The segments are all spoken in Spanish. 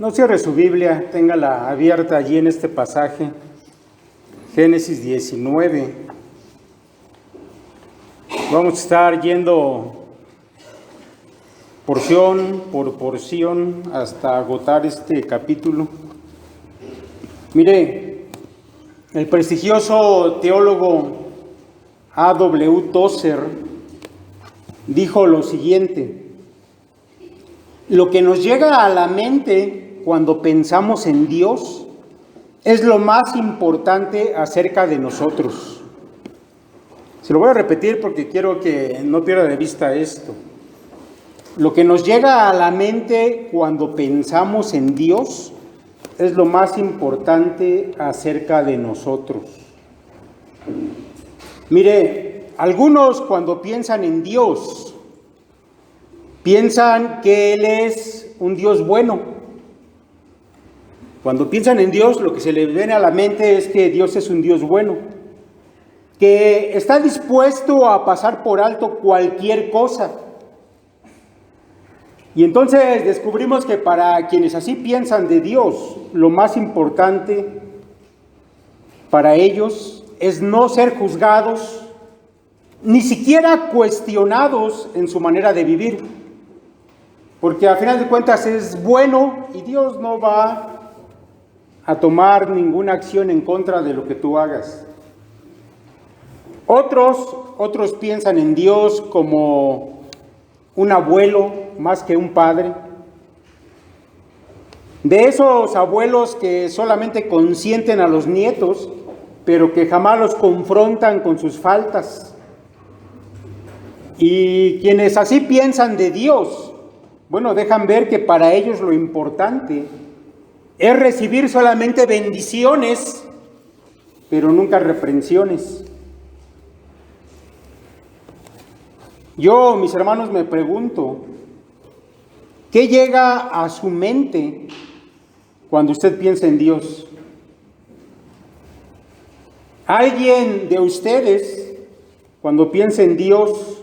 No cierre su Biblia, téngala abierta allí en este pasaje, Génesis 19. Vamos a estar yendo porción por porción hasta agotar este capítulo. Mire, el prestigioso teólogo A.W. Tozer dijo lo siguiente: lo que nos llega a la mente cuando pensamos en Dios es lo más importante acerca de nosotros. Se lo voy a repetir porque quiero que no pierda de vista esto. Lo que nos llega a la mente cuando pensamos en Dios es lo más importante acerca de nosotros. Mire, algunos cuando piensan en Dios, piensan que Él es un Dios bueno. Cuando piensan en Dios, lo que se les viene a la mente es que Dios es un Dios bueno, que está dispuesto a pasar por alto cualquier cosa. Y entonces descubrimos que para quienes así piensan de Dios, lo más importante para ellos es no ser juzgados, ni siquiera cuestionados en su manera de vivir. Porque a final de cuentas es bueno y Dios no va a tomar ninguna acción en contra de lo que tú hagas. Otros piensan en Dios como un abuelo más que un padre. De esos abuelos que solamente consienten a los nietos, pero que jamás los confrontan con sus faltas. Y quienes así piensan de Dios, bueno, dejan ver que para ellos lo importante es recibir solamente bendiciones, pero nunca reprensiones. Yo, mis hermanos, me pregunto, ¿qué llega a su mente cuando usted piensa en Dios? ¿Alguien de ustedes, cuando piensa en Dios,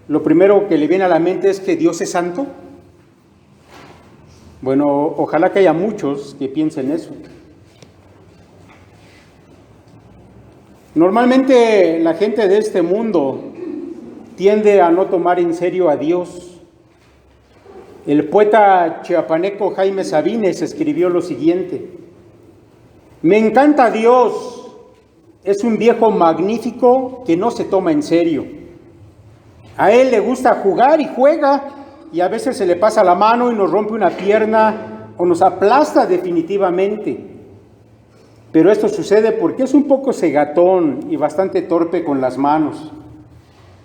lo primero que le viene a la mente es que Dios es santo? Bueno, ojalá que haya muchos que piensen eso. Normalmente la gente de este mundo tiende a no tomar en serio a Dios. El poeta chiapaneco Jaime Sabines escribió lo siguiente: me encanta Dios, es un viejo magnífico que no se toma en serio. A él le gusta jugar y juega, y a veces se le pasa la mano y nos rompe una pierna o nos aplasta definitivamente. Pero esto sucede porque es un poco cegatón y bastante torpe con las manos.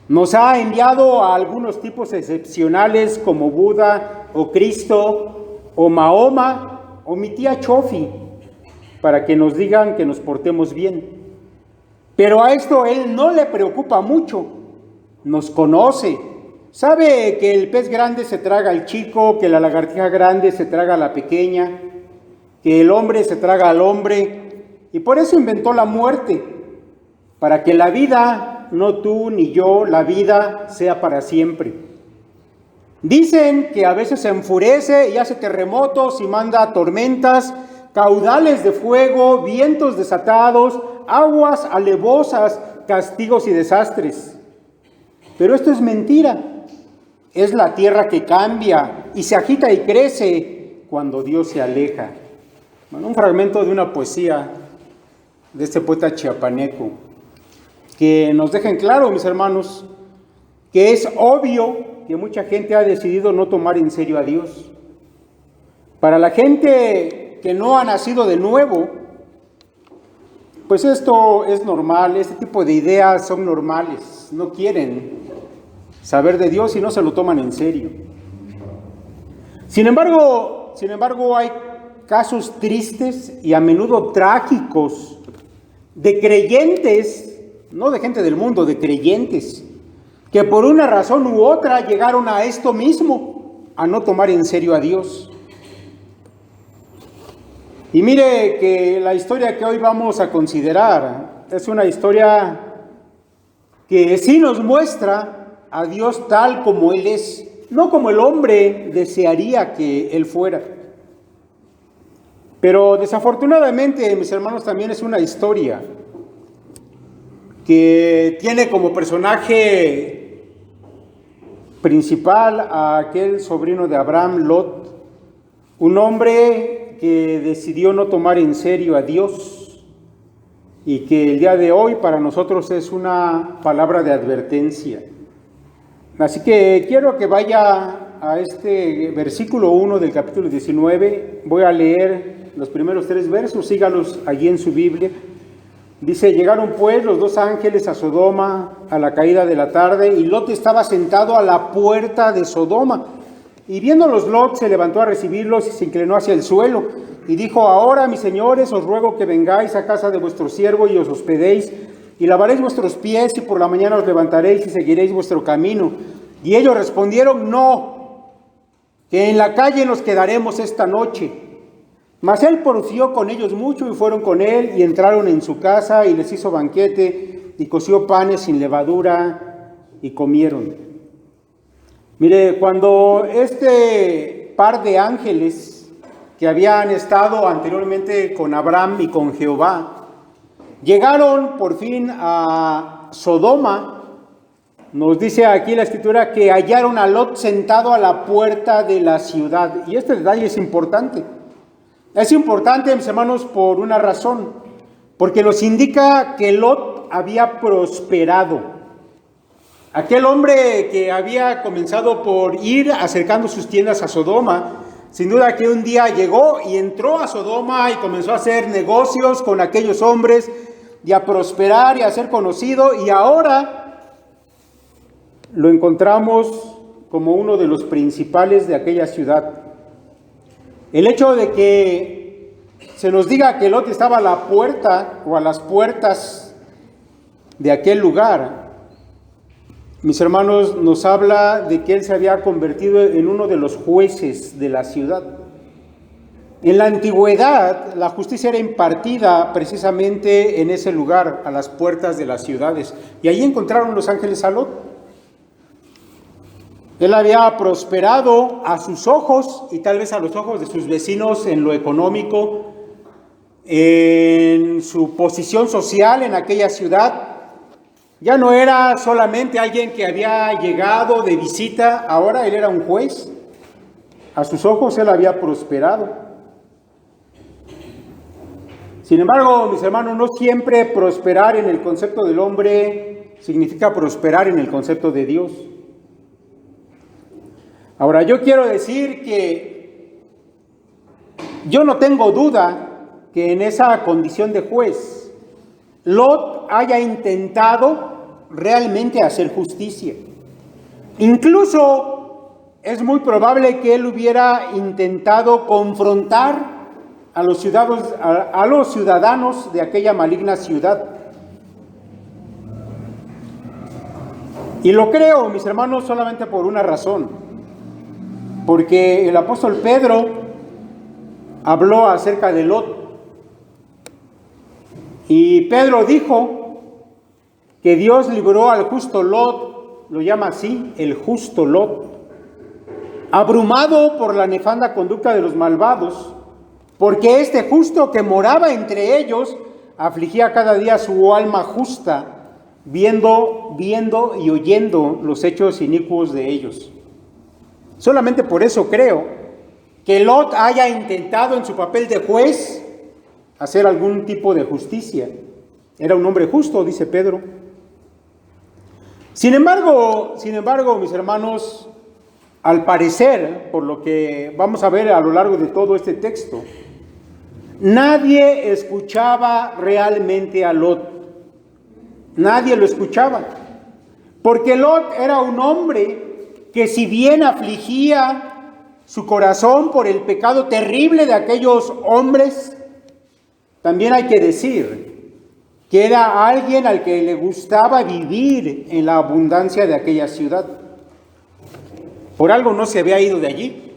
Nos ha enviado a algunos tipos excepcionales como Buda o Cristo o Mahoma o mi tía Chofi para que nos digan que nos portemos bien. Pero a esto él no le preocupa mucho, nos conoce. Sabe que el pez grande se traga al chico, que la lagartija grande se traga a la pequeña, que el hombre se traga al hombre, y por eso inventó la muerte, para que la vida, no tú ni yo, la vida sea para siempre. Dicen que a veces se enfurece y hace terremotos y manda tormentas, caudales de fuego, vientos desatados, aguas alevosas, castigos y desastres. Pero esto es mentira. Es la tierra que cambia y se agita y crece cuando Dios se aleja. Bueno, un fragmento de una poesía de este poeta chiapaneco que nos deja en claro, mis hermanos, que es obvio que mucha gente ha decidido no tomar en serio a Dios. Para la gente que no ha nacido de nuevo, pues esto es normal, este tipo de ideas son normales, no quieren saber de Dios y no se lo toman en serio. Sin embargo, hay casos tristes y a menudo trágicos de creyentes, no de gente del mundo, de creyentes, que por una razón u otra llegaron a esto mismo, a no tomar en serio a Dios. Y mire que la historia que hoy vamos a considerar es una historia que sí nos muestra a Dios tal como Él es, no como el hombre desearía que Él fuera. Pero desafortunadamente, mis hermanos, también es una historia que tiene como personaje principal a aquel sobrino de Abraham, Lot, un hombre que decidió no tomar en serio a Dios y que el día de hoy para nosotros es una palabra de advertencia. Así que quiero que vaya a este versículo 1 del capítulo 19. Voy a leer los primeros 3 versos, sígalos allí en su Biblia. Dice: llegaron pues los 2 ángeles a Sodoma a la caída de la tarde, y Lot estaba sentado a la puerta de Sodoma. Y viéndolos Lot se levantó a recibirlos y se inclinó hacia el suelo, y dijo: ahora, mis señores, os ruego que vengáis a casa de vuestro siervo y os hospedéis, y lavaréis vuestros pies, y por la mañana os levantaréis y seguiréis vuestro camino. Y ellos respondieron: no, que en la calle nos quedaremos esta noche. Mas él porfió con ellos mucho, y fueron con él, y entraron en su casa, y les hizo banquete, y coció panes sin levadura, y comieron. Mire, cuando este par de ángeles que habían estado anteriormente con Abraham y con Jehová, llegaron por fin a Sodoma, nos dice aquí la Escritura que hallaron a Lot sentado a la puerta de la ciudad. Y este detalle es importante. Es importante, mis hermanos, por una razón, porque nos indica que Lot había prosperado. Aquel hombre que había comenzado por ir acercando sus tiendas a Sodoma, sin duda que un día llegó y entró a Sodoma y comenzó a hacer negocios con aquellos hombres y a prosperar y a ser conocido, y ahora lo encontramos como uno de los principales de aquella ciudad. El hecho de que se nos diga que Lot estaba a la puerta o a las puertas de aquel lugar, mis hermanos, nos habla de que él se había convertido en uno de los jueces de la ciudad. En la antigüedad, la justicia era impartida precisamente en ese lugar, a las puertas de las ciudades. Y ahí encontraron los ángeles a Lot. Él había prosperado a sus ojos y tal vez a los ojos de sus vecinos en lo económico, en su posición social en aquella ciudad. Ya no era solamente alguien que había llegado de visita, ahora él era un juez. A sus ojos él había prosperado. Sin embargo, mis hermanos, no siempre prosperar en el concepto del hombre significa prosperar en el concepto de Dios. Ahora, yo quiero decir que yo no tengo duda que en esa condición de juez, Lot haya intentado realmente hacer justicia. Incluso es muy probable que él hubiera intentado confrontar a los ciudadanos de aquella maligna ciudad. Y lo creo, mis hermanos, solamente por una razón. Porque el apóstol Pedro habló acerca de Lot. Y Pedro dijo que Dios libró al justo Lot, lo llama así, el justo Lot, abrumado por la nefanda conducta de los malvados, porque este justo que moraba entre ellos afligía cada día su alma justa, viendo y oyendo los hechos inicuos de ellos. Solamente por eso creo que Lot haya intentado en su papel de juez hacer algún tipo de justicia. Era un hombre justo, dice Pedro. Sin embargo, mis hermanos, al parecer, por lo que vamos a ver a lo largo de todo este texto, nadie escuchaba realmente a Lot. Nadie lo escuchaba. Porque Lot era un hombre que, si bien afligía su corazón por el pecado terrible de aquellos hombres, también hay que decir que era alguien al que le gustaba vivir en la abundancia de aquella ciudad. Por algo no se había ido de allí.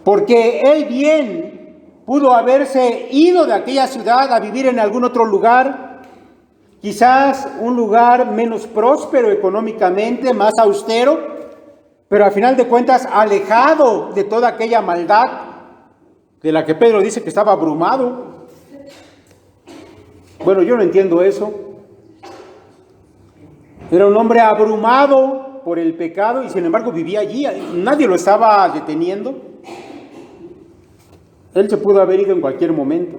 Porque él bien pudo haberse ido de aquella ciudad a vivir en algún otro lugar, quizás un lugar menos próspero económicamente, más austero, pero a final de cuentas alejado de toda aquella maldad de la que Pedro dice que estaba abrumado. Bueno, yo no entiendo eso. Era un hombre abrumado por el pecado y sin embargo vivía allí. Nadie lo estaba deteniendo. Él se pudo haber ido en cualquier momento.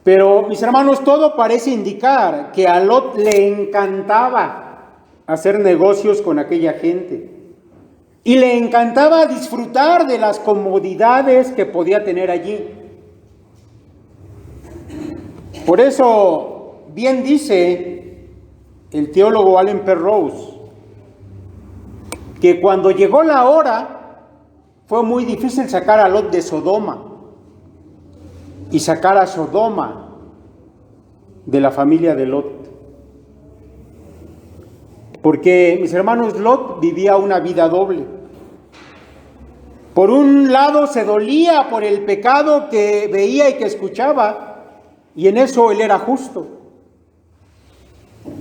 Pero, mis hermanos, todo parece indicar que a Lot le encantaba hacer negocios con aquella gente. Y le encantaba disfrutar de las comodidades que podía tener allí. Por eso, bien dice el teólogo Allen Penrose, que cuando llegó la hora, fue muy difícil sacar a Lot de Sodoma y sacar a Sodoma de la familia de Lot. Porque, mis hermanos, Lot vivía una vida doble. Por un lado se dolía por el pecado que veía y que escuchaba, y en eso él era justo.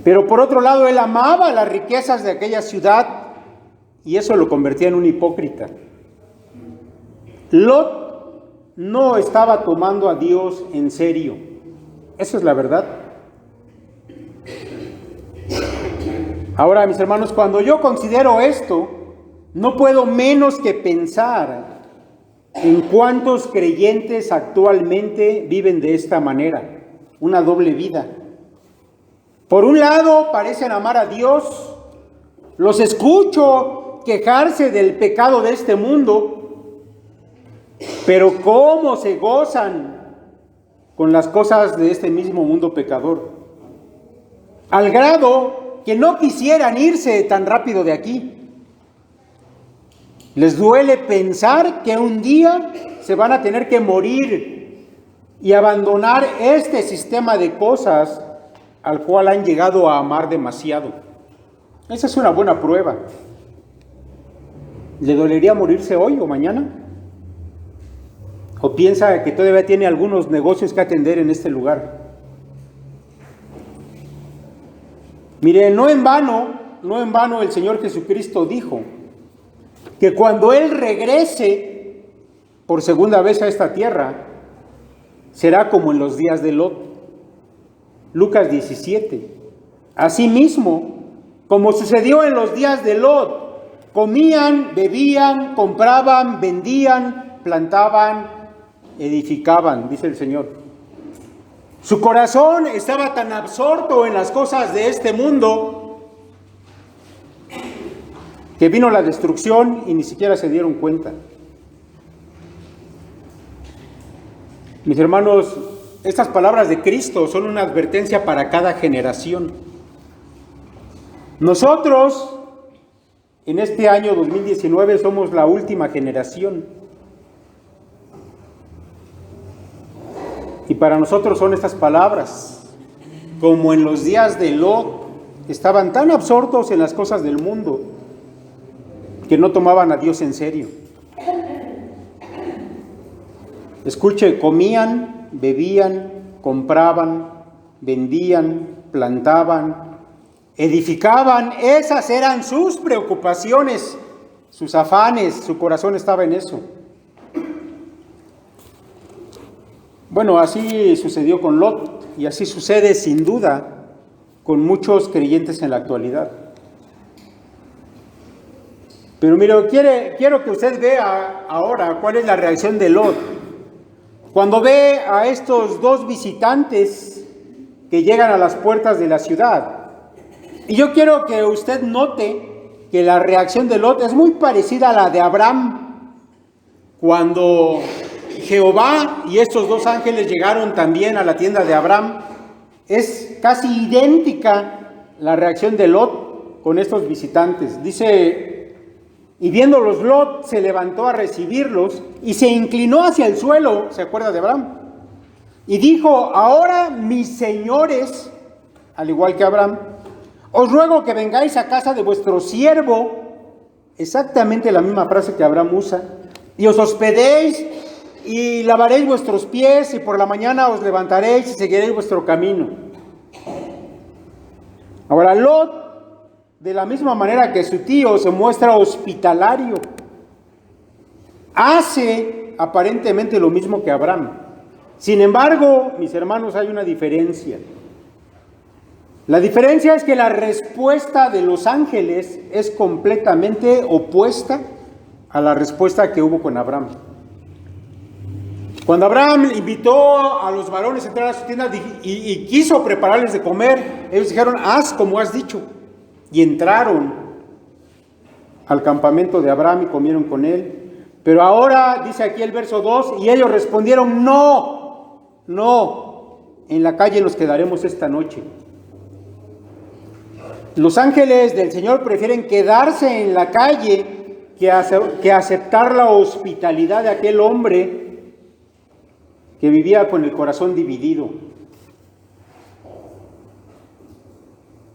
Pero por otro lado él amaba las riquezas de aquella ciudad, y eso lo convertía en un hipócrita. Lot no estaba tomando a Dios en serio. Esa es la verdad. Ahora, mis hermanos, cuando yo considero esto, no puedo menos que pensar en cuántos creyentes actualmente viven de esta manera, una doble vida. Por un lado, parecen amar a Dios, los escucho quejarse del pecado de este mundo, pero cómo se gozan con las cosas de este mismo mundo pecador, al grado que no quisieran irse tan rápido de aquí. Les duele pensar que un día se van a tener que morir y abandonar este sistema de cosas al cual han llegado a amar demasiado. Esa es una buena prueba. ¿Le dolería morirse hoy o mañana? ¿O piensa que todavía tiene algunos negocios que atender en este lugar? Mire, no en vano el Señor Jesucristo dijo que cuando Él regrese por segunda vez a esta tierra, será como en los días de Lot. Lucas 17. Asimismo, como sucedió en los días de Lot, comían, bebían, compraban, vendían, plantaban, edificaban, dice el Señor. Su corazón estaba tan absorto en las cosas de este mundo que vino la destrucción y ni siquiera se dieron cuenta. Mis hermanos, estas palabras de Cristo son una advertencia para cada generación. Nosotros, en este año 2019, somos la última generación. Y para nosotros son estas palabras, como en los días de Lot, estaban tan absortos en las cosas del mundo que no tomaban a Dios en serio. Escuche, comían, bebían, compraban, vendían, plantaban, edificaban. Esas eran sus preocupaciones, sus afanes, su corazón estaba en eso. Bueno, así sucedió con Lot y así sucede sin duda con muchos creyentes en la actualidad. Pero mire, quiero que usted vea ahora cuál es la reacción de Lot cuando ve a estos dos visitantes que llegan a las puertas de la ciudad. Y yo quiero que usted note que la reacción de Lot es muy parecida a la de Abraham, cuando Jehová y estos dos ángeles llegaron también a la tienda de Abraham. Es casi idéntica la reacción de Lot con estos visitantes. Dice, y viéndolos Lot se levantó a recibirlos y se inclinó hacia el suelo, ¿se acuerda de Abraham? Y dijo, ahora mis señores, al igual que Abraham, os ruego que vengáis a casa de vuestro siervo, exactamente la misma frase que Abraham usa, y os hospedéis y lavaréis vuestros pies y por la mañana os levantaréis y seguiréis vuestro camino. Ahora Lot, de la misma manera que su tío, se muestra hospitalario. hace aparentemente lo mismo que Abraham. Sin embargo, mis hermanos, hay una diferencia. La diferencia es que la respuesta de los ángeles es completamente opuesta a la respuesta que hubo con Abraham. Cuando Abraham invitó a los varones a entrar a su tienda y quiso prepararles de comer, ellos dijeron, haz como has dicho. Y entraron al campamento de Abraham y comieron con él. Pero ahora, dice aquí el verso 2, y ellos respondieron, no, en la calle nos quedaremos esta noche. Los ángeles del Señor prefieren quedarse en la calle que aceptar la hospitalidad de aquel hombre que vivía con el corazón dividido.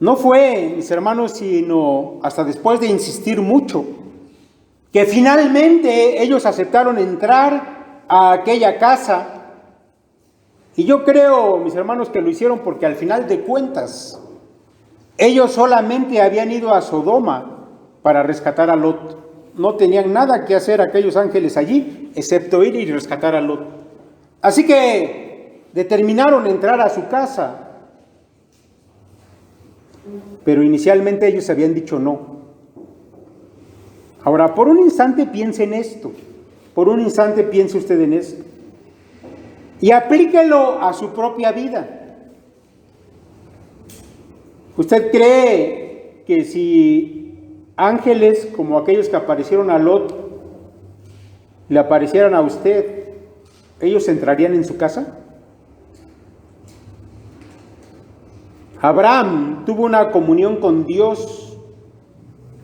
No fue, mis hermanos, sino hasta después de insistir mucho, que finalmente ellos aceptaron entrar a aquella casa. Y yo creo, mis hermanos, que lo hicieron porque al final de cuentas, ellos solamente habían ido a Sodoma para rescatar a Lot. No tenían nada que hacer aquellos ángeles allí, excepto ir y rescatar a Lot. Así que determinaron entrar a su casa, pero inicialmente ellos habían dicho no. Ahora, por un instante piense en esto, por un instante piense usted en esto, y aplíquelo a su propia vida. ¿Usted cree que si ángeles como aquellos que aparecieron a Lot le aparecieran a usted, ellos entrarían en su casa? Abraham tuvo una comunión con Dios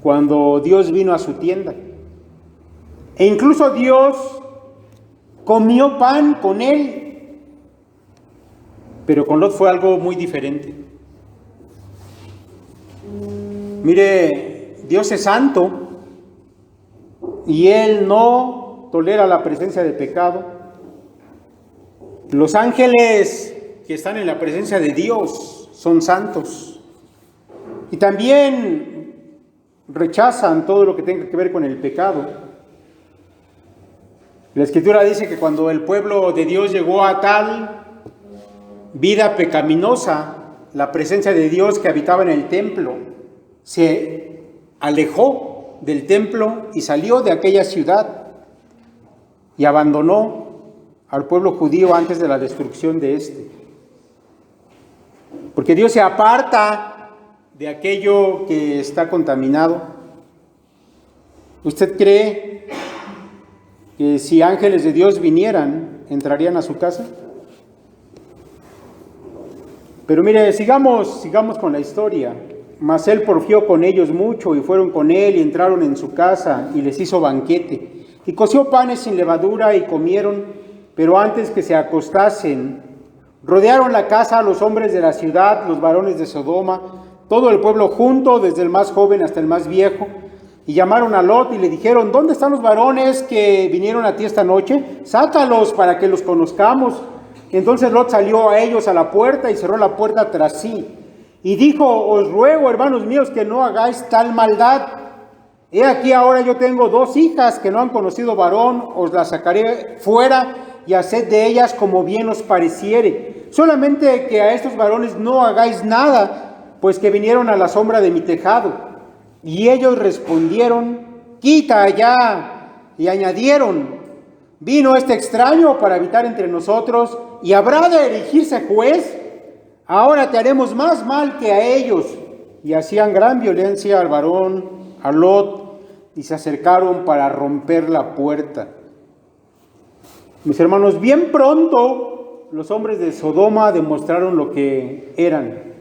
cuando Dios vino a su tienda. E incluso Dios comió pan con él. Pero con Lot fue algo muy diferente. Mire, Dios es santo y Él no tolera la presencia de pecado. Los ángeles que están en la presencia de Dios son santos y también rechazan todo lo que tenga que ver con el pecado. La Escritura dice que cuando el pueblo de Dios llegó a tal vida pecaminosa, la presencia de Dios que habitaba en el templo se alejó del templo y salió de aquella ciudad y abandonó al pueblo judío antes de la destrucción de éste. Porque Dios se aparta de aquello que está contaminado. ¿Usted cree que si ángeles de Dios vinieran, entrarían a su casa? Pero mire, sigamos con la historia. Mas él porfió con ellos mucho y fueron con él y entraron en su casa y les hizo banquete. Y coció panes sin levadura y comieron. Pero antes que se acostasen, rodearon la casa a los hombres de la ciudad, los varones de Sodoma, todo el pueblo junto, desde el más joven hasta el más viejo, y llamaron a Lot y le dijeron, ¿dónde están los varones que vinieron a ti esta noche? Sácalos para que los conozcamos. Entonces Lot salió a ellos a la puerta y cerró la puerta tras sí. Y dijo, os ruego, hermanos míos, que no hagáis tal maldad. He aquí ahora yo tengo 2 hijas que no han conocido varón, os las sacaré fuera y haced de ellas como bien os pareciere. Solamente que a estos varones no hagáis nada, pues que vinieron a la sombra de mi tejado. Y ellos respondieron, quita allá. Y añadieron, vino este extraño para habitar entre nosotros, y habrá de erigirse juez. Ahora te haremos más mal que a ellos. Y hacían gran violencia al varón, a Lot, y se acercaron para romper la puerta. Mis hermanos, bien pronto los hombres de Sodoma demostraron lo que eran.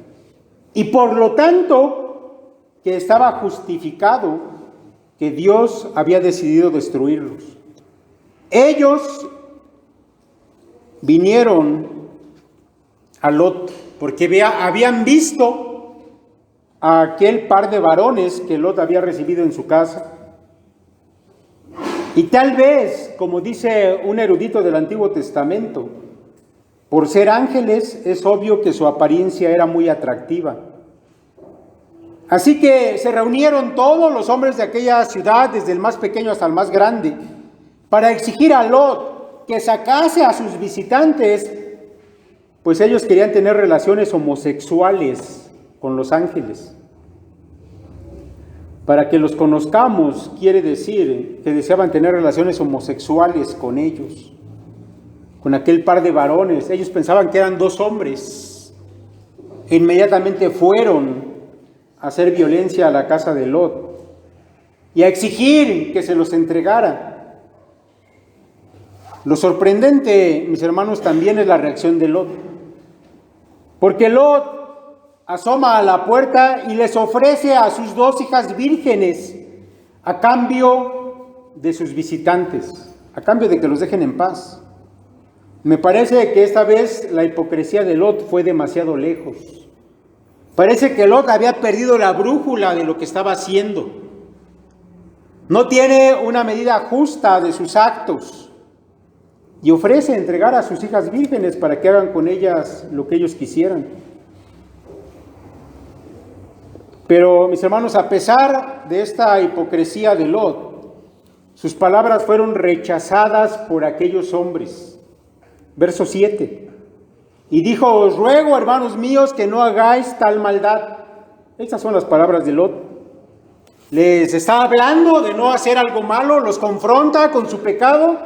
Y por lo tanto, que estaba justificado que Dios había decidido destruirlos. Ellos vinieron a Lot porque habían visto a aquel par de varones que Lot había recibido en su casa. Y tal vez, como dice un erudito del Antiguo Testamento, por ser ángeles es obvio que su apariencia era muy atractiva. Así que se reunieron todos los hombres de aquella ciudad, desde el más pequeño hasta el más grande, para exigir a Lot que sacase a sus visitantes, pues ellos querían tener relaciones homosexuales con los ángeles. Para que los conozcamos, quiere decir que deseaban tener relaciones homosexuales con ellos, con aquel par de varones. Ellos pensaban que eran dos hombres. Inmediatamente fueron a hacer violencia a la casa de Lot y a exigir que se los entregara. Lo sorprendente, mis hermanos, también es la reacción de Lot. Porque Lot asoma a la puerta y les ofrece a sus dos hijas vírgenes a cambio de sus visitantes, a cambio de que los dejen en paz. Me parece que esta vez la hipocresía de Lot fue demasiado lejos. Parece que Lot había perdido la brújula de lo que estaba haciendo. No tiene una medida justa de sus actos y ofrece entregar a sus hijas vírgenes para que hagan con ellas lo que ellos quisieran. Pero, mis hermanos, a pesar de esta hipocresía de Lot, sus palabras fueron rechazadas por aquellos hombres. Verso 7. Y dijo: os ruego, hermanos míos, que no hagáis tal maldad. Estas son las palabras de Lot. Les está hablando de no hacer algo malo, los confronta con su pecado.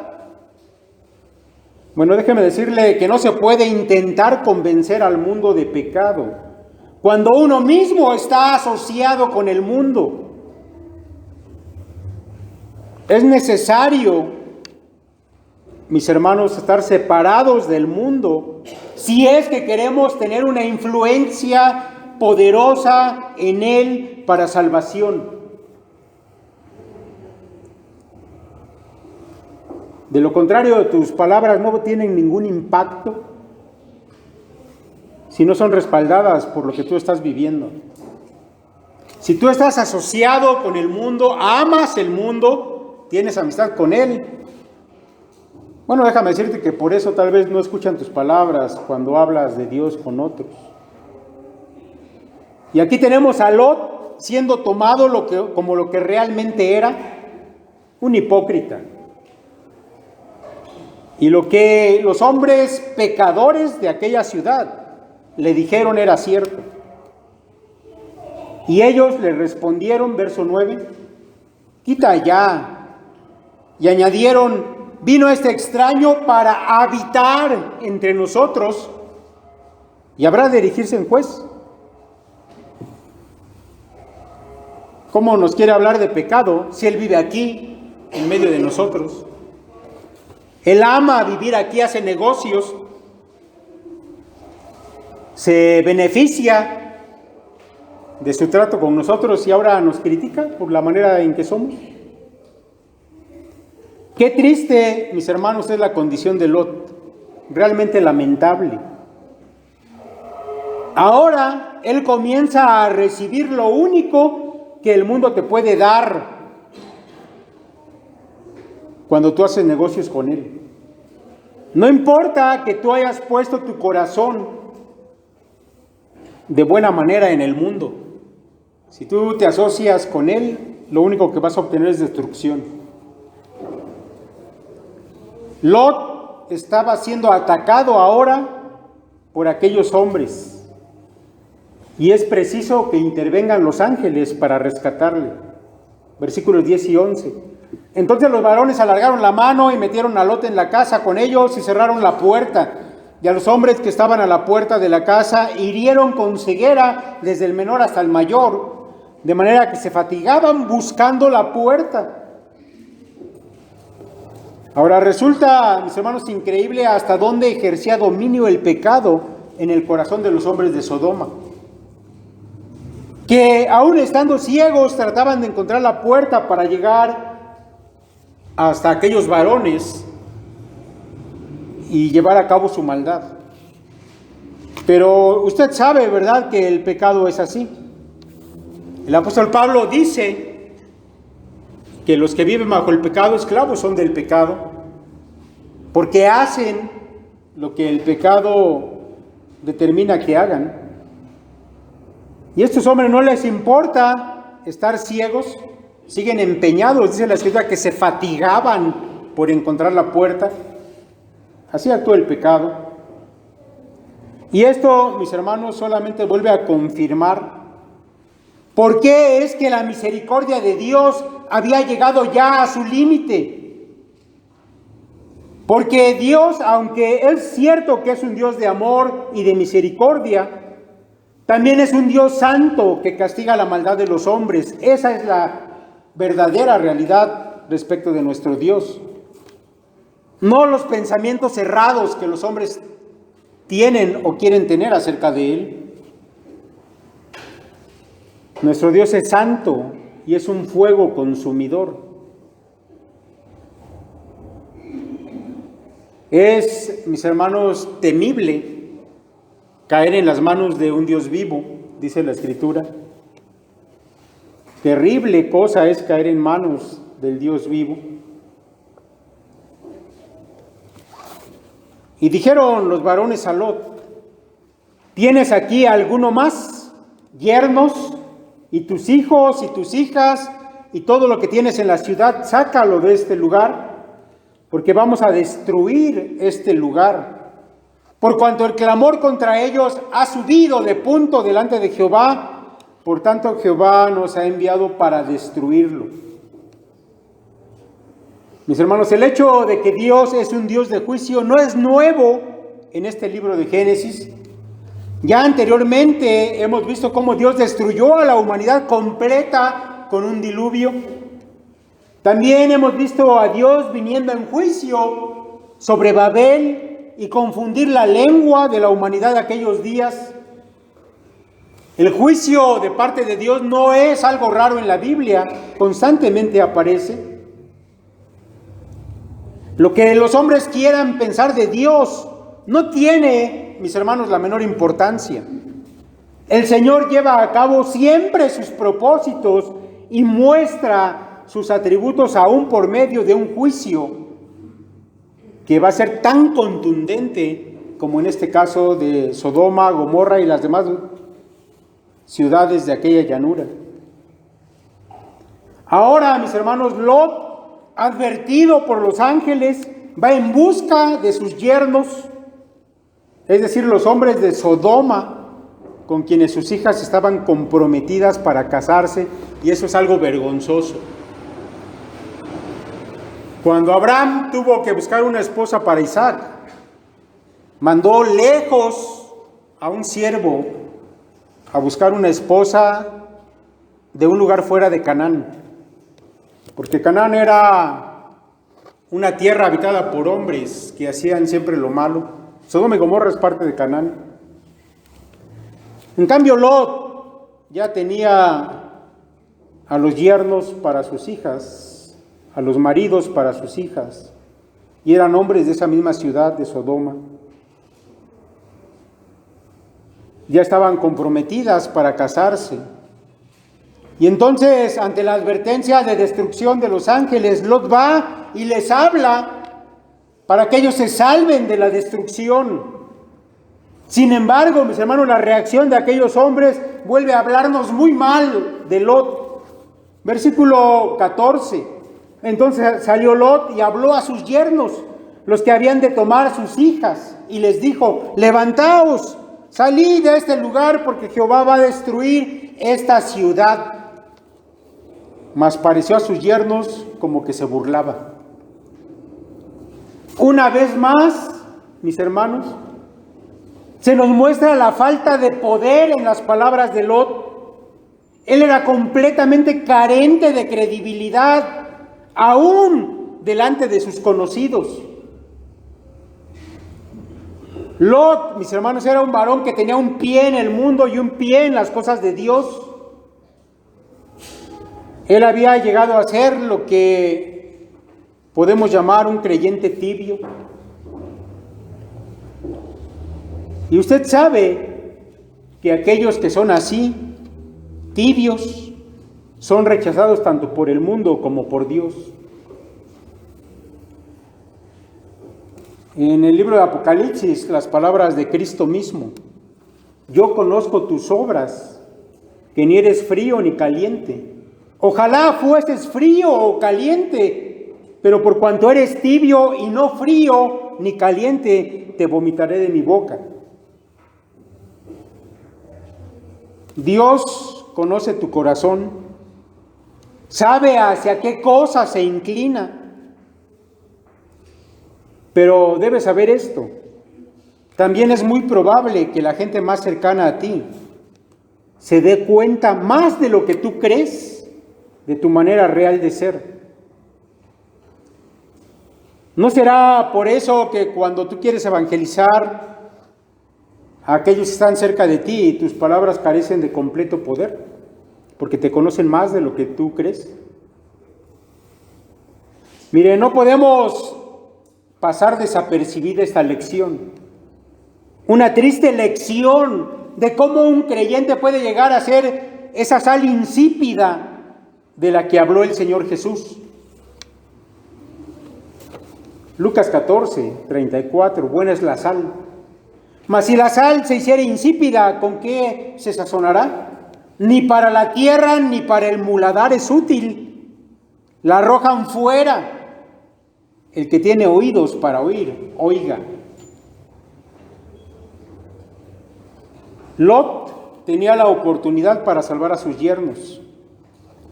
Bueno, déjeme decirle que no se puede intentar convencer al mundo de pecado cuando uno mismo está asociado con el mundo. Es necesario, mis hermanos, estar separados del mundo si es que queremos tener una influencia poderosa en él para salvación. De lo contrario, tus palabras no tienen ningún impacto si no son respaldadas por lo que tú estás viviendo. Si tú estás asociado con el mundo, amas el mundo, tienes amistad con él. Bueno, déjame decirte que por eso tal vez no escuchan tus palabras cuando hablas de Dios con otros. Y aquí tenemos a Lot siendo tomado como lo que realmente era, un hipócrita. Y lo que los hombres pecadores de aquella ciudad le dijeron era cierto. Y ellos le respondieron, verso 9, quita ya. Y añadieron: vino este extraño para habitar entre nosotros y habrá de erigirse en juez. ¿Cómo nos quiere hablar de pecado si él vive aquí, en medio de nosotros? Él ama vivir aquí, hace negocios, se beneficia de su trato con nosotros y ahora nos critica por la manera en que somos. Qué triste, mis hermanos, es la condición de Lot, realmente lamentable. Ahora él comienza a recibir lo único que el mundo te puede dar cuando tú haces negocios con él. No importa que tú hayas puesto tu corazón de buena manera en el mundo. Si tú te asocias con él, lo único que vas a obtener es destrucción. Lot estaba siendo atacado ahora por aquellos hombres y es preciso que intervengan los ángeles para rescatarle. Versículos 10 y 11. Entonces los varones alargaron la mano y metieron a Lot en la casa con ellos y cerraron la puerta. Y a los hombres que estaban a la puerta de la casa hirieron con ceguera desde el menor hasta el mayor, de manera que se fatigaban buscando la puerta. Ahora resulta, mis hermanos, increíble hasta dónde ejercía dominio el pecado en el corazón de los hombres de Sodoma, que aún estando ciegos trataban de encontrar la puerta para llegar hasta aquellos varones y llevar a cabo su maldad. Pero usted sabe, ¿verdad?, que el pecado es así. El apóstol Pablo dice que los que viven bajo el pecado, esclavos son del pecado, porque hacen lo que el pecado determina que hagan. Y a estos hombres no les importa estar ciegos, siguen empeñados, dice la Escritura, que se fatigaban por encontrar la puerta. Así actúa el pecado. Y esto, mis hermanos, solamente vuelve a confirmar por qué es que la misericordia de Dios había llegado ya a su límite. Porque Dios, aunque es cierto que es un Dios de amor y de misericordia, también es un Dios santo que castiga la maldad de los hombres. Esa es la verdadera realidad respecto de nuestro Dios. No los pensamientos errados que los hombres tienen o quieren tener acerca de Él. Nuestro Dios es santo y es un fuego consumidor. Es, mis hermanos, temible caer en las manos de un Dios vivo, dice la Escritura. Terrible cosa es caer en manos del Dios vivo. Y dijeron los varones a Lot: ¿tienes aquí alguno más? Yernos, y tus hijos y tus hijas, y todo lo que tienes en la ciudad, sácalo de este lugar, porque vamos a destruir este lugar. Por cuanto el clamor contra ellos ha subido de punto delante de Jehová, por tanto Jehová nos ha enviado para destruirlo. Mis hermanos, el hecho de que Dios es un Dios de juicio no es nuevo en este libro de Génesis. Ya anteriormente hemos visto cómo Dios destruyó a la humanidad completa con un diluvio. También hemos visto a Dios viniendo en juicio sobre Babel y confundir la lengua de la humanidad de aquellos días. El juicio de parte de Dios no es algo raro en la Biblia, constantemente aparece. Lo que los hombres quieran pensar de Dios no tiene, mis hermanos, la menor importancia. El Señor lleva a cabo siempre sus propósitos y muestra sus atributos aún por medio de un juicio que va a ser tan contundente como en este caso de Sodoma, Gomorra y las demás ciudades de aquella llanura. Ahora, mis hermanos, Lot, advertido por los ángeles, va en busca de sus yernos, es decir, los hombres de Sodoma, con quienes sus hijas estaban comprometidas para casarse, y eso es algo vergonzoso. Cuando Abraham tuvo que buscar una esposa para Isaac, mandó lejos a un siervo a buscar una esposa de un lugar fuera de Canaán. Porque Canaán era una tierra habitada por hombres que hacían siempre lo malo. Sodoma y Gomorra es parte de Canaán. En cambio, Lot ya tenía a los yernos para sus hijas, a los maridos para sus hijas, y eran hombres de esa misma ciudad de Sodoma. Ya estaban comprometidas para casarse. Y entonces, ante la advertencia de destrucción de los ángeles, Lot va y les habla para que ellos se salven de la destrucción. Sin embargo, mis hermanos, la reacción de aquellos hombres vuelve a hablarnos muy mal de Lot. Versículo 14. Entonces salió Lot y habló a sus yernos, los que habían de tomar sus hijas, y les dijo: levantaos, salid de este lugar, porque Jehová va a destruir esta ciudad. Mas pareció a sus yernos como que se burlaba. Una vez más, mis hermanos, se nos muestra la falta de poder en las palabras de Lot. Él era completamente carente de credibilidad, aún delante de sus conocidos. Lot, mis hermanos, era un varón que tenía un pie en el mundo y un pie en las cosas de Dios. Él había llegado a ser lo que podemos llamar un creyente tibio. Y usted sabe que aquellos que son así, tibios, son rechazados tanto por el mundo como por Dios. En el libro de Apocalipsis, las palabras de Cristo mismo: yo conozco tus obras, que ni eres frío ni caliente. Ojalá fueses frío o caliente. pero por cuanto eres tibio y no frío ni caliente, te vomitaré de mi boca. Dios conoce tu corazón, sabe hacia qué cosa se inclina, pero debes saber esto. También es muy probable que la gente más cercana a ti se dé cuenta más de lo que tú crees de tu manera real de ser. ¿No será por eso que cuando tú quieres evangelizar a aquellos que están cerca de ti, tus palabras carecen de completo poder? Porque te conocen más de lo que tú crees. Mire, no podemos pasar desapercibida esta lección. Una triste lección de cómo un creyente puede llegar a ser esa sal insípida de la que habló el Señor Jesús. Lucas 14, 34, buena es la sal. Mas si la sal se hiciera insípida, ¿con qué se sazonará? Ni para la tierra ni para el muladar es útil. La arrojan fuera. El que tiene oídos para oír, oiga. Lot tenía la oportunidad para salvar a sus yernos,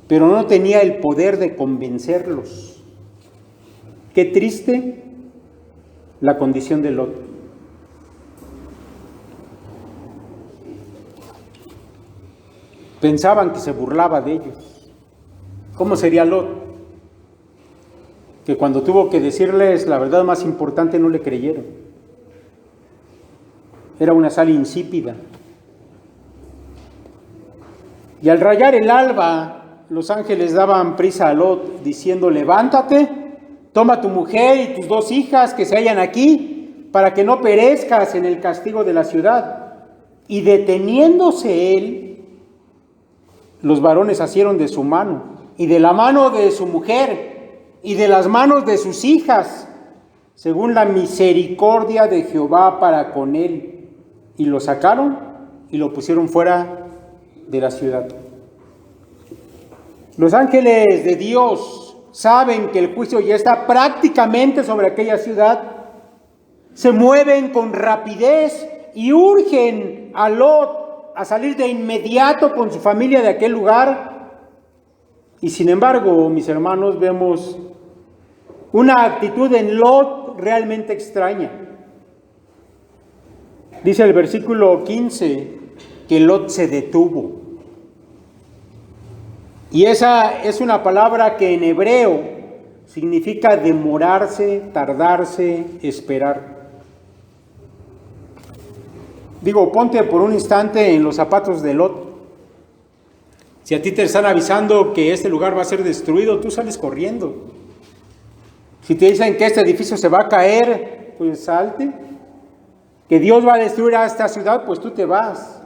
pero no tenía el poder de convencerlos. Qué triste la condición de Lot. Pensaban que se burlaba de ellos. ¿Cómo sería Lot? Que cuando tuvo que decirles la verdad más importante no le creyeron. Era una sal insípida. Y al rayar el alba, los ángeles daban prisa a Lot, diciendo: levántate, toma tu mujer y tus 2 hijas que se hallan aquí, para que no perezcas en el castigo de la ciudad. Y deteniéndose él, los varones asieron de su mano, y de la mano de su mujer, y de las manos de sus hijas, según la misericordia de Jehová para con él. Y lo sacaron y lo pusieron fuera de la ciudad. Los ángeles de Dios saben que el juicio ya está prácticamente sobre aquella ciudad. Se mueven con rapidez y urgen a Lot a salir de inmediato con su familia de aquel lugar. Y sin embargo, mis hermanos, vemos una actitud en Lot realmente extraña. Dice el versículo 15 que Lot se detuvo. Y esa es una palabra que en hebreo significa demorarse, tardarse, esperar. Digo, ponte por un instante en los zapatos de Lot. Si a ti te están avisando que este lugar va a ser destruido, tú sales corriendo. Si te dicen que este edificio se va a caer, pues salte. Que Dios va a destruir a esta ciudad, pues tú te vas.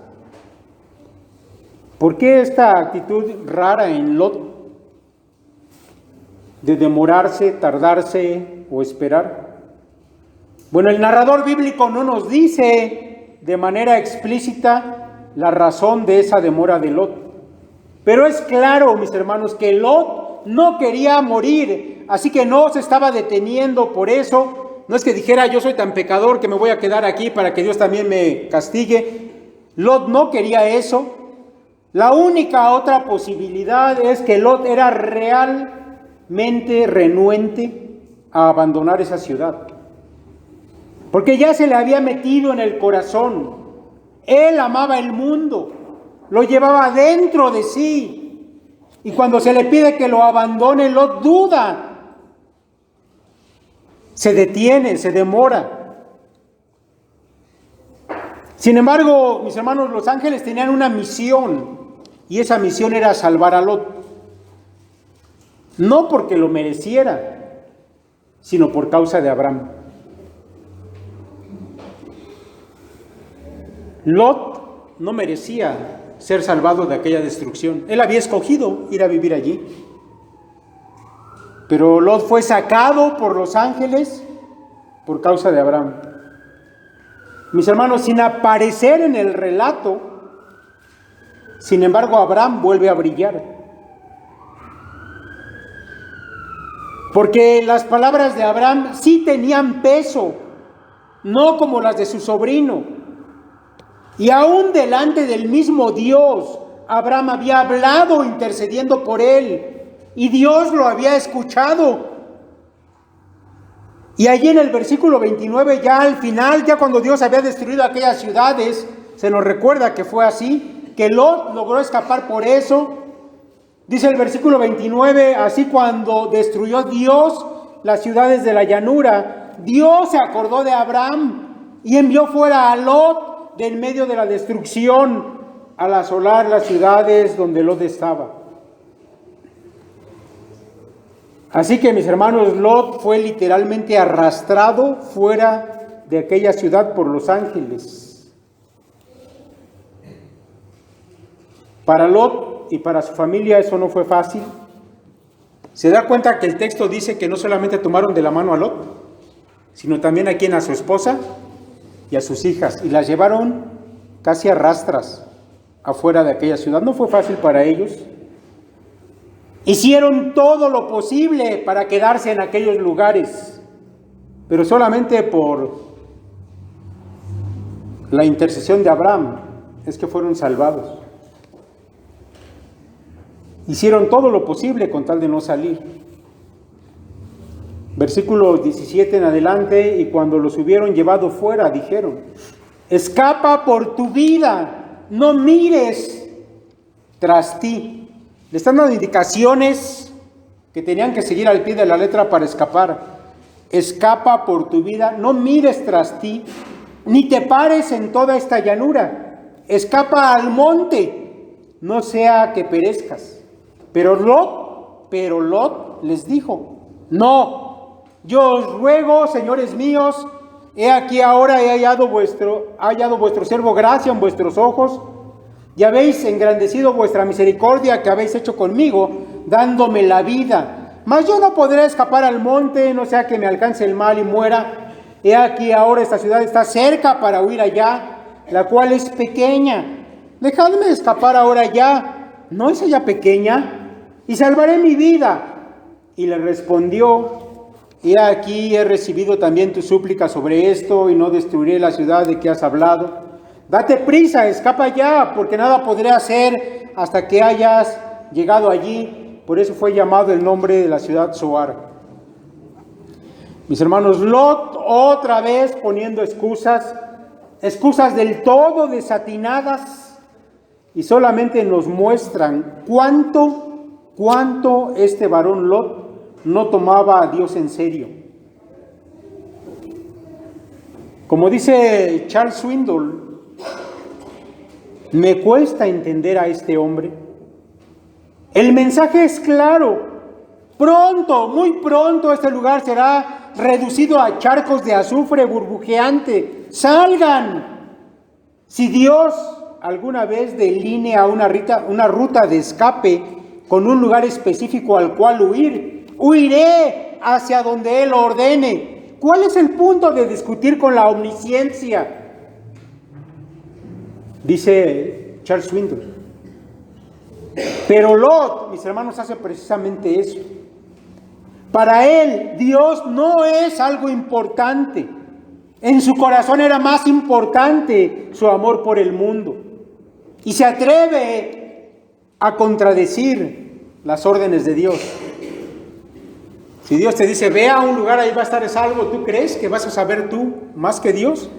¿Por qué esta actitud rara en Lot de demorarse, tardarse o esperar? Bueno, el narrador bíblico no nos dice de manera explícita la razón de esa demora de Lot. Pero es claro, mis hermanos, que Lot no quería morir, así que no se estaba deteniendo por eso. No es que dijera: yo soy tan pecador que me voy a quedar aquí para que Dios también me castigue. Lot no quería eso. La única otra posibilidad es que Lot era realmente renuente a abandonar esa ciudad, porque ya se le había metido en el corazón. Él amaba el mundo, lo llevaba dentro de sí, y cuando se le pide que lo abandone, Lot duda, se detiene, se demora. Sin embargo, mis hermanos, los ángeles tenían una misión, y esa misión era salvar a Lot. No porque lo mereciera, sino por causa de Abraham. Lot no merecía ser salvado de aquella destrucción. Él había escogido ir a vivir allí. Pero Lot fue sacado por los ángeles por causa de Abraham. Mis hermanos, sin aparecer en el relato, sin embargo, Abraham vuelve a brillar. Porque las palabras de Abraham sí tenían peso, no como las de su sobrino. Y aún delante del mismo Dios, Abraham había hablado intercediendo por él, y Dios lo había escuchado. Y allí en el versículo 29, ya al final, ya cuando Dios había destruido aquellas ciudades, se nos recuerda que fue así, que Lot logró escapar por eso. Dice el versículo 29, así cuando destruyó Dios las ciudades de la llanura, Dios se acordó de Abraham y envió fuera a Lot de en medio de la destrucción al asolar las ciudades donde Lot estaba. Así que, mis hermanos, Lot fue literalmente arrastrado fuera de aquella ciudad por los ángeles. Para Lot y para su familia eso no fue fácil. Se da cuenta que el texto dice que no solamente tomaron de la mano a Lot, sino también a su esposa y a sus hijas, y las llevaron casi a rastras afuera de aquella ciudad. No fue fácil para ellos. Hicieron todo lo posible para quedarse en aquellos lugares, pero solamente por la intercesión de Abraham es que fueron salvados. Hicieron todo lo posible con tal de no salir. Versículo 17 en adelante, y cuando los hubieron llevado fuera, dijeron: escapa por tu vida, no mires tras ti. Le están dando indicaciones que tenían que seguir al pie de la letra para escapar. Escapa por tu vida, no mires tras ti, ni te pares en toda esta llanura. Escapa al monte, no sea que perezcas. Pero Lot les dijo: no, yo os ruego, señores míos, he aquí ahora he hallado vuestro siervo gracia en vuestros ojos, y habéis engrandecido vuestra misericordia que habéis hecho conmigo, dándome la vida. Mas yo no podré escapar al monte, no sea que me alcance el mal y muera. He aquí ahora esta ciudad está cerca para huir allá, la cual es pequeña. Dejadme escapar ahora ya, ¿no es ella pequeña? Y salvaré mi vida. Y le respondió: he aquí he recibido también tu súplica sobre esto, y no destruiré la ciudad de que has hablado. Date prisa, escapa ya, porque nada podré hacer hasta que hayas llegado allí. Por eso fue llamado el nombre de la ciudad Zoar. Mis hermanos, Lot otra vez poniendo excusas del todo desatinadas, y solamente nos muestran cuánto este varón Lot no tomaba a Dios en serio. Como dice Charles Swindoll, me cuesta entender a este hombre. El mensaje es claro: pronto, muy pronto, este lugar será reducido a charcos de azufre burbujeante. ¡Salgan! Si Dios alguna vez delinea una ruta de escape con un lugar específico al cual huir, huiré hacia donde Él ordene. ¿Cuál es el punto de discutir con la omnisciencia? Dice Charles Swindoll. Pero Lot, mis hermanos, hace precisamente eso. Para él, Dios no es algo importante. En su corazón era más importante su amor por el mundo. Y se atreve a contradecir las órdenes de Dios. Si Dios te dice: ve a un lugar, ahí va a estar salvo, ¿tú crees que vas a saber tú más que Dios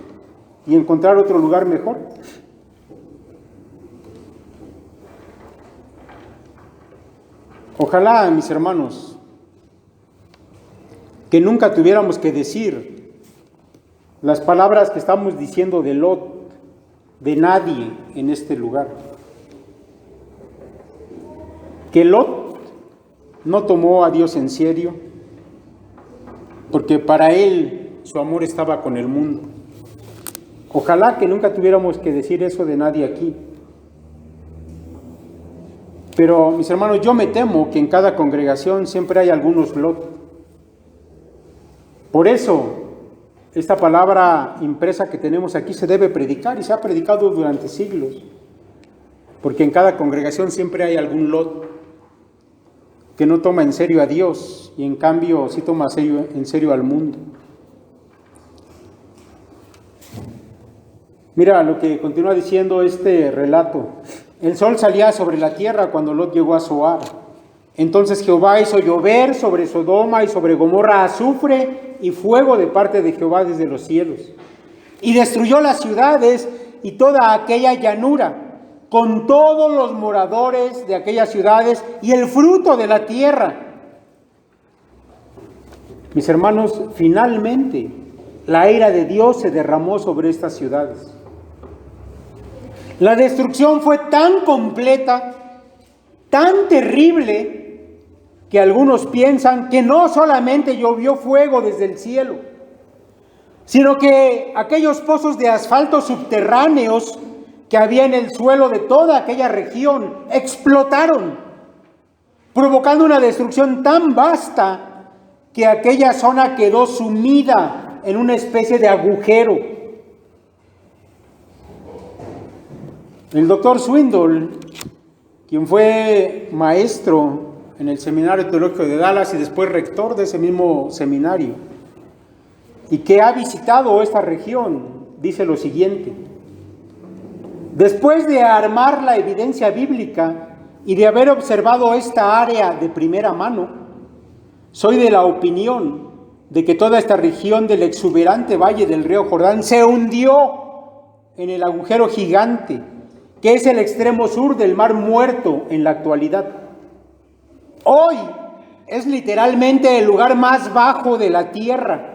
y encontrar otro lugar mejor? Ojalá, mis hermanos, que nunca tuviéramos que decir las palabras que estamos diciendo de Lot, de nadie en este lugar. Que Lot no tomó a Dios en serio, porque para él su amor estaba con el mundo. Ojalá que nunca tuviéramos que decir eso de nadie aquí. Pero, mis hermanos, yo me temo que en cada congregación siempre hay algunos Lot. Por eso, esta palabra impresa que tenemos aquí se debe predicar, y se ha predicado durante siglos. Porque en cada congregación siempre hay algún Lot. que no toma en serio a Dios y en cambio sí toma en serio al mundo. Mira lo que continúa diciendo este relato. El sol salía sobre la tierra cuando Lot llegó a Zoar. Entonces Jehová hizo llover sobre Sodoma y sobre Gomorra azufre y fuego de parte de Jehová desde los cielos. Y destruyó las ciudades y toda aquella llanura, con todos los moradores de aquellas ciudades y el fruto de la tierra. Mis hermanos, finalmente la ira de Dios se derramó sobre estas ciudades. La destrucción fue tan completa, tan terrible, que algunos piensan que no solamente llovió fuego desde el cielo, sino que aquellos pozos de asfalto subterráneos que había en el suelo de toda aquella región explotaron, provocando una destrucción tan vasta que aquella zona quedó sumida en una especie de agujero. El doctor Swindoll, quien fue maestro en el Seminario Teológico de Dallas y después rector de ese mismo seminario, y que ha visitado esta región, dice lo siguiente: después de armar la evidencia bíblica y de haber observado esta área de primera mano, soy de la opinión de que toda esta región del exuberante valle del río Jordán se hundió en el agujero gigante que es el extremo sur del Mar Muerto en la actualidad. Hoy es literalmente el lugar más bajo de la tierra.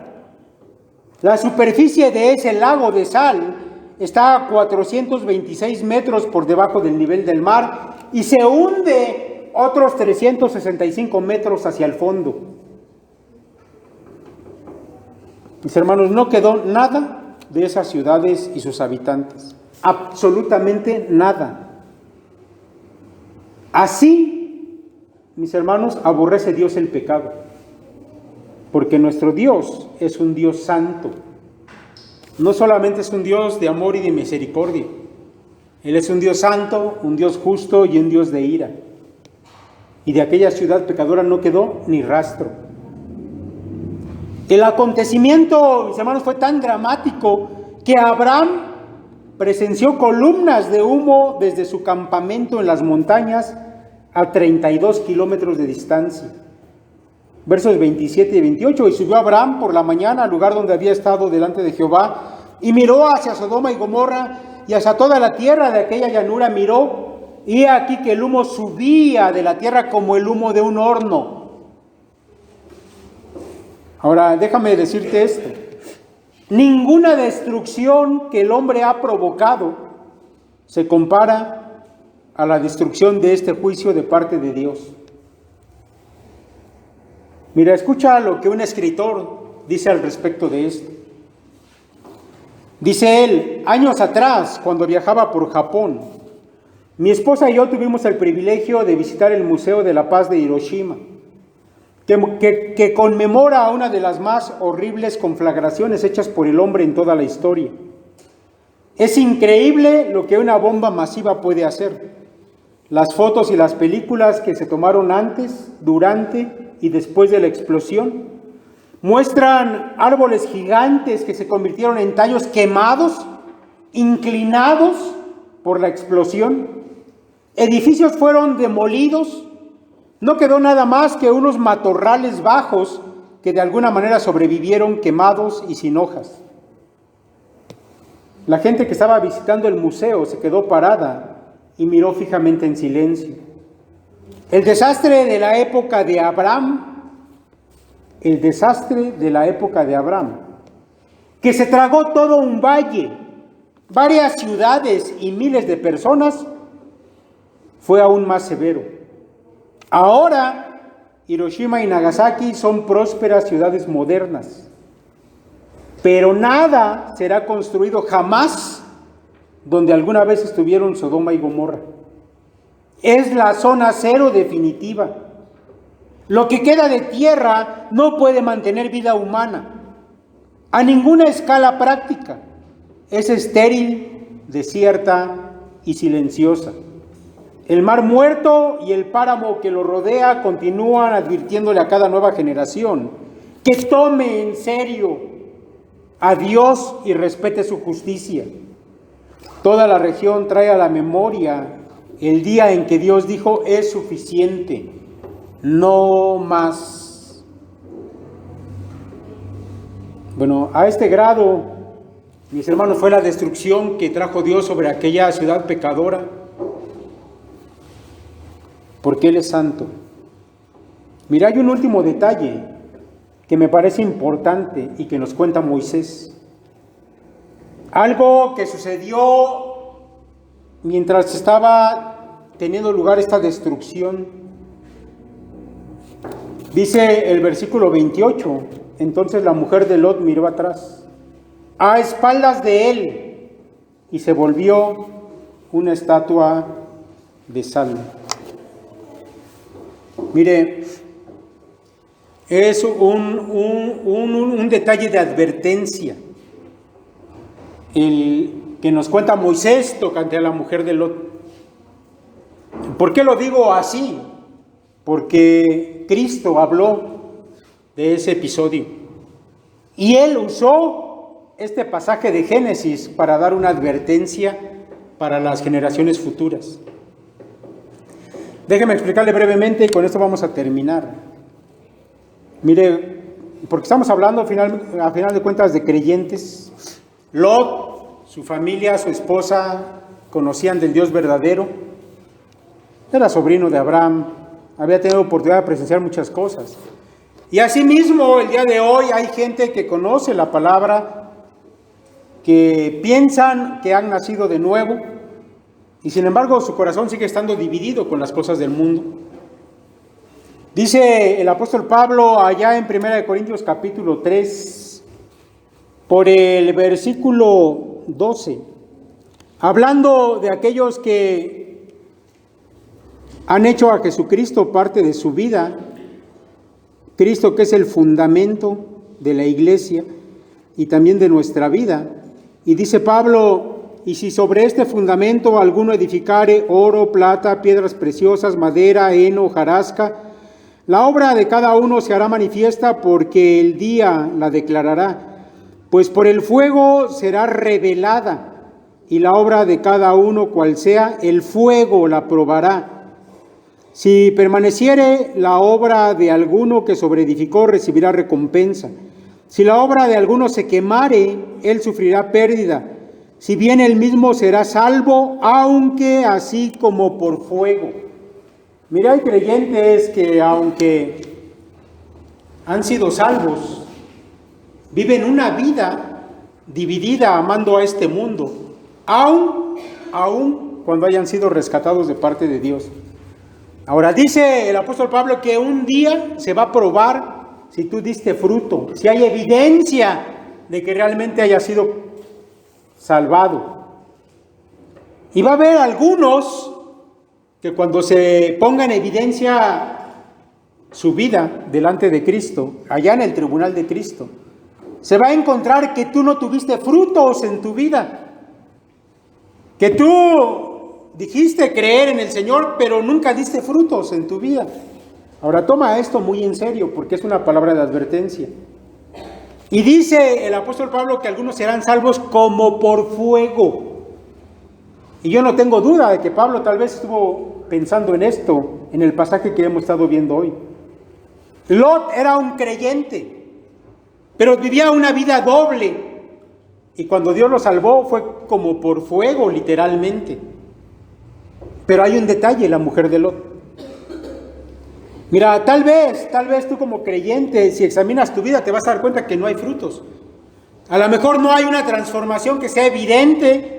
La superficie de ese lago de sal está a 426 metros por debajo del nivel del mar y se hunde otros 365 metros hacia el fondo. Mis hermanos, no quedó nada de esas ciudades y sus habitantes. Absolutamente nada. Así, mis hermanos, aborrece Dios el pecado, porque nuestro Dios es un Dios santo. No solamente es un Dios de amor y de misericordia, Él es un Dios santo, un Dios justo y un Dios de ira. Y de aquella ciudad pecadora no quedó ni rastro. El acontecimiento, mis hermanos, fue tan dramático que Abraham presenció columnas de humo desde su campamento en las montañas a 32 kilómetros de distancia. Versos 27 y 28. Y subió Abraham por la mañana al lugar donde había estado delante de Jehová, y miró hacia Sodoma y Gomorra, y hacia toda la tierra de aquella llanura miró, y he aquí que el humo subía de la tierra como el humo de un horno. Ahora, déjame decirte esto. Ninguna destrucción que el hombre ha provocado se compara a la destrucción de este juicio de parte de Dios. Mira, escucha lo que un escritor dice al respecto de esto. Dice él: años atrás, cuando viajaba por Japón, mi esposa y yo tuvimos el privilegio de visitar el Museo de la Paz de Hiroshima, que conmemora una de las más horribles conflagraciones hechas por el hombre en toda la historia. Es increíble lo que una bomba masiva puede hacer. Las fotos y las películas que se tomaron antes, durante y después de la explosión muestran árboles gigantes que se convirtieron en tallos quemados, inclinados por la explosión. Edificios fueron demolidos. No quedó nada más que unos matorrales bajos que de alguna manera sobrevivieron quemados y sin hojas. La gente que estaba visitando el museo se quedó parada y miró fijamente en silencio. El desastre de la época de Abraham, que se tragó todo un valle, varias ciudades y miles de personas, fue aún más severo. Ahora, Hiroshima y Nagasaki son prósperas ciudades modernas, pero nada será construido jamás donde alguna vez estuvieron Sodoma y Gomorra. Es la zona cero definitiva. Lo que queda de tierra no puede mantener vida humana a ninguna escala práctica. Es estéril, desierta y silenciosa. El mar muerto y el páramo que lo rodea continúan advirtiéndole a cada nueva generación que tome en serio a Dios y respete su justicia. Toda la región trae a la memoria el día en que Dios dijo: es suficiente, no más. Bueno, a este grado, mis hermanos, fue la destrucción que trajo Dios sobre aquella ciudad pecadora, porque Él es santo. Mira, hay un último detalle que me parece importante y que nos cuenta Moisés. Algo que sucedió mientras estaba teniendo lugar esta destrucción. Dice el versículo 28, entonces la mujer de Lot miró atrás, a espaldas de él, y se volvió una estatua de sal. Mire, es un detalle de advertencia el que nos cuenta Moisés tocante a la mujer de Lot. ¿Por qué lo digo así? Porque Cristo habló de ese episodio y Él usó este pasaje de Génesis para dar una advertencia para las generaciones futuras. Déjeme explicarle brevemente y con esto vamos a terminar. Mire, porque estamos hablando a final de cuentas de creyentes. Lot, su familia, su esposa, conocían del Dios verdadero. Era sobrino de Abraham, había tenido oportunidad de presenciar muchas cosas. Y asimismo, el día de hoy hay gente que conoce la palabra, que piensan que han nacido de nuevo, y sin embargo su corazón sigue estando dividido con las cosas del mundo. Dice el apóstol Pablo allá en 1 Corintios capítulo 3, por el versículo 12, hablando de aquellos que han hecho a Jesucristo parte de su vida, Cristo que es el fundamento de la iglesia y también de nuestra vida. Y dice Pablo: y si sobre este fundamento alguno edificare oro, plata, piedras preciosas, madera, heno, hojarasca, la obra de cada uno se hará manifiesta, porque el día la declarará, pues por el fuego será revelada, y la obra de cada uno, cual sea, el fuego la probará. Si permaneciere la obra de alguno que sobreedificó, recibirá recompensa. Si la obra de alguno se quemare, él sufrirá pérdida. Si bien él mismo será salvo, aunque así como por fuego. Mira, hay creyentes que aunque han sido salvos, viven una vida dividida amando a este mundo, aun cuando hayan sido rescatados de parte de Dios. Ahora dice el apóstol Pablo que un día se va a probar si tú diste fruto, si hay evidencia de que realmente haya sido salvado. Y va a haber algunos que cuando se ponga en evidencia su vida delante de Cristo, allá en el tribunal de Cristo, se va a encontrar que tú no tuviste frutos en tu vida, que tú dijiste creer en el Señor, pero nunca diste frutos en tu vida. Ahora toma esto muy en serio, porque es una palabra de advertencia. Y dice el apóstol Pablo que algunos serán salvos como por fuego. Y yo no tengo duda de que Pablo tal vez estuvo pensando en esto, en el pasaje que hemos estado viendo hoy. Lot era un creyente, pero vivía una vida doble. Y cuando Dios lo salvó fue como por fuego, literalmente. Pero hay un detalle, la mujer de Lot. Mira, tal vez tú como creyente, si examinas tu vida, te vas a dar cuenta que no hay frutos. A lo mejor no hay una transformación que sea evidente.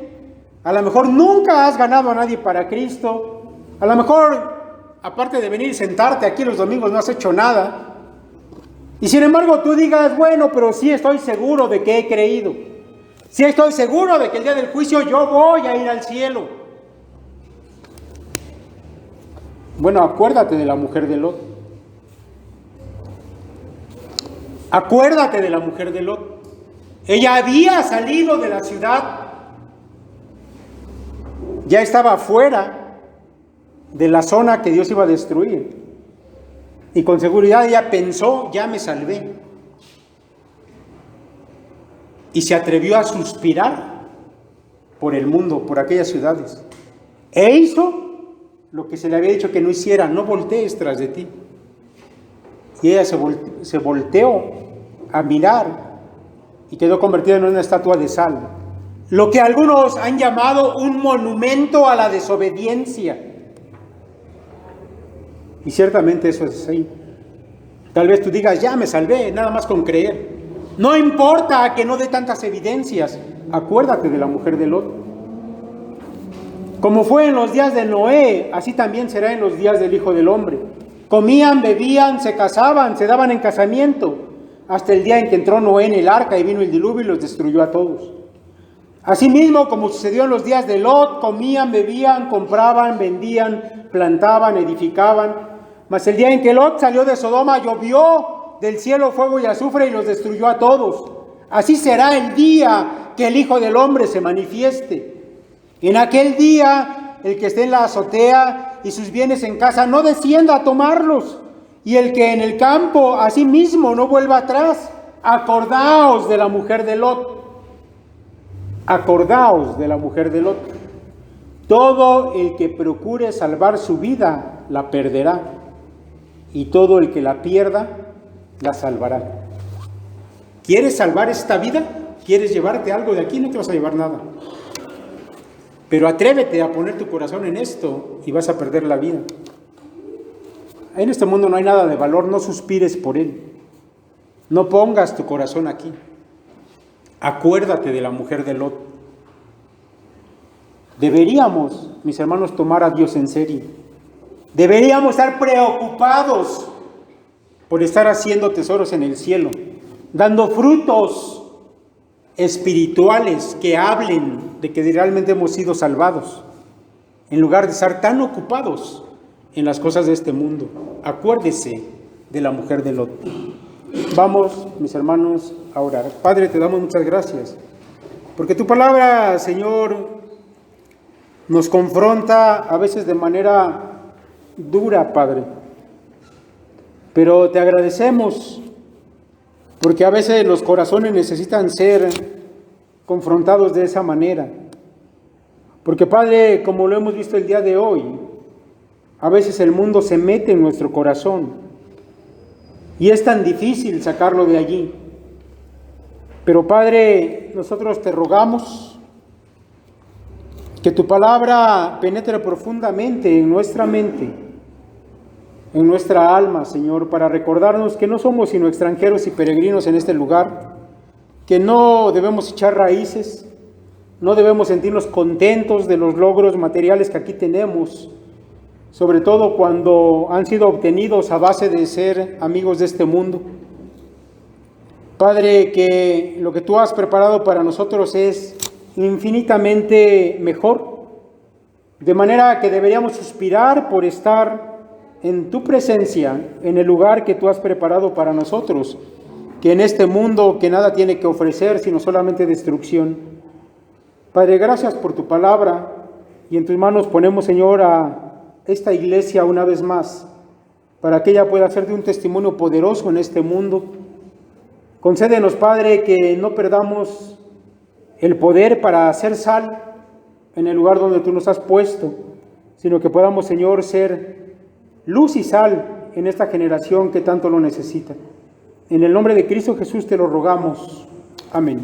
A lo mejor nunca has ganado a nadie para Cristo. A lo mejor, aparte de venir y sentarte aquí los domingos, no has hecho nada. Y sin embargo tú digas, bueno, pero sí estoy seguro de que he creído. Sí estoy seguro de que el día del juicio yo voy a ir al cielo. Bueno, acuérdate de la mujer de Lot. Acuérdate de la mujer de Lot. Ella había salido de la ciudad. Ya estaba afuera de la zona que Dios iba a destruir. Y con seguridad ella pensó, ya me salvé. Y se atrevió a suspirar por el mundo, por aquellas ciudades. E hizo lo que se le había dicho que no hiciera: no voltees tras de ti. Y ella se volteó a mirar y quedó convertida en una estatua de sal. Lo que algunos han llamado un monumento a la desobediencia. Y ciertamente eso es así. Tal vez tú digas, ya me salvé, nada más con creer. No importa que no dé tantas evidencias. Acuérdate de la mujer de Lot. Como fue en los días de Noé, así también será en los días del Hijo del Hombre. Comían, bebían, se casaban, se daban en casamiento, hasta el día en que entró Noé en el arca y vino el diluvio y los destruyó a todos. Asimismo, como sucedió en los días de Lot, comían, bebían, compraban, vendían, plantaban, edificaban. Mas el día en que Lot salió de Sodoma, llovió del cielo fuego y azufre y los destruyó a todos. Así será el día que el Hijo del Hombre se manifieste. En aquel día, el que esté en la azotea y sus bienes en casa, no descienda a tomarlos. Y el que en el campo, asimismo, no vuelva atrás. Acordaos de la mujer de Lot. Acordaos de la mujer de Lot. Todo el que procure salvar su vida, la perderá. Y todo el que la pierda, la salvará. ¿Quieres salvar esta vida? ¿Quieres llevarte algo de aquí? No te vas a llevar nada. Pero atrévete a poner tu corazón en esto y vas a perder la vida. En este mundo no hay nada de valor, no suspires por él. No pongas tu corazón aquí. Acuérdate de la mujer de Lot. Deberíamos, mis hermanos, tomar a Dios en serio. Deberíamos estar preocupados por estar haciendo tesoros en el cielo, dando frutos espirituales que hablen de que realmente hemos sido salvados, en lugar de estar tan ocupados en las cosas de este mundo. Acuérdese de la mujer de Lot. Vamos, mis hermanos, a orar. Padre, te damos muchas gracias, porque tu palabra, Señor, nos confronta a veces de manera dura, Padre. Pero te agradecemos, porque a veces los corazones necesitan ser confrontados de esa manera. Porque, Padre, como lo hemos visto el día de hoy, a veces el mundo se mete en nuestro corazón y es tan difícil sacarlo de allí. Pero, Padre, nosotros te rogamos que tu palabra penetre profundamente en nuestra mente, en nuestra alma, Señor, para recordarnos que no somos sino extranjeros y peregrinos en este lugar, que no debemos echar raíces, no debemos sentirnos contentos de los logros materiales que aquí tenemos, sobre todo cuando han sido obtenidos a base de ser amigos de este mundo. Padre, que lo que tú has preparado para nosotros es infinitamente mejor, de manera que deberíamos suspirar por estar en tu presencia, en el lugar que tú has preparado para nosotros, que en este mundo que nada tiene que ofrecer, sino solamente destrucción. Padre, gracias por tu palabra, y en tus manos ponemos, Señor, a esta iglesia una vez más, para que ella pueda hacerte un testimonio poderoso en este mundo. Concédenos, Padre, que no perdamos el poder para hacer sal en el lugar donde tú nos has puesto, sino que podamos, Señor, ser luz y sal en esta generación que tanto lo necesita. En el nombre de Cristo Jesús te lo rogamos. Amén.